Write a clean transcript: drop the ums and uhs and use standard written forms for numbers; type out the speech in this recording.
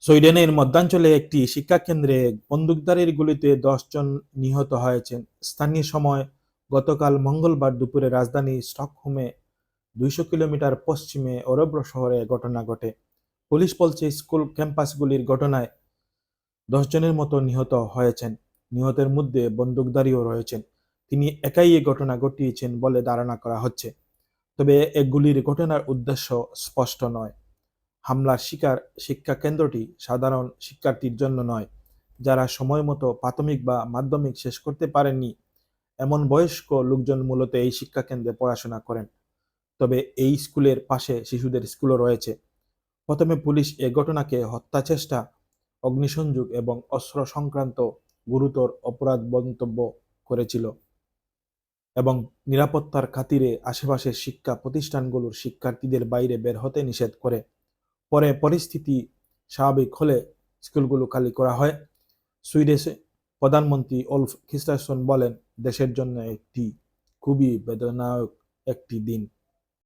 সুইডেনের মধ্যাঞ্চলে একটি শিক্ষাকেন্দ্রে বন্দুকধারীর গুলিতে 10 জন নিহত হয়েছেন। স্থানীয় সময় গতকাল মঙ্গলবার দুপুরে রাজধানী স্টকহোমে 200 কিলোমিটার পশ্চিমে অরব্র শহরে ঘটনা ঘটে। পুলিশ বলছে স্কুল ক্যাম্পাসগুলির ঘটনায় 10 জনের মতো নিহত হয়েছেন। নিহতের মধ্যে বন্দুকধারীও রয়েছেন। তিনি একাই এ ঘটনা ঘটিয়েছেন বলে ধারণা করা হচ্ছে। তবে এ গুলির ঘটনার উদ্দেশ্য স্পষ্ট নয়। হামলার শিকার শিক্ষা কেন্দ্রটি সাধারণ শিক্ষার্থীর জন্য নয়, যারা সময়মতো প্রাথমিক বা মাধ্যমিক শেষ করতে পারেননি এমন বয়স্ক লোকজন মূলত এই শিক্ষা কেন্দ্রে পড়াশোনা করেন। তবে এই স্কুলের পাশে শিশুদের স্কুলও রয়েছে। প্রথমে পুলিশ এ ঘটনাকে হত্যাচেষ্টা, অগ্নিসংযোগ এবং অস্ত্র সংক্রান্ত গুরুতর অপরাধ মন্তব্য করেছিল এবং নিরাপত্তার খাতিরে আশেপাশের শিক্ষা প্রতিষ্ঠানগুলোর শিক্ষার্থীদের বাইরে বের হতে নিষেধ করে। পরে পরিস্থিতি স্বাভাবিক হলে স্কুলগুলো খালি করা হয়। সুইডিশে প্রধানমন্ত্রী ওলফ খ্রিস্টারসন বলেন, দেশের জন্য একটি খুবই বেদনাদায়ক একটি দিন।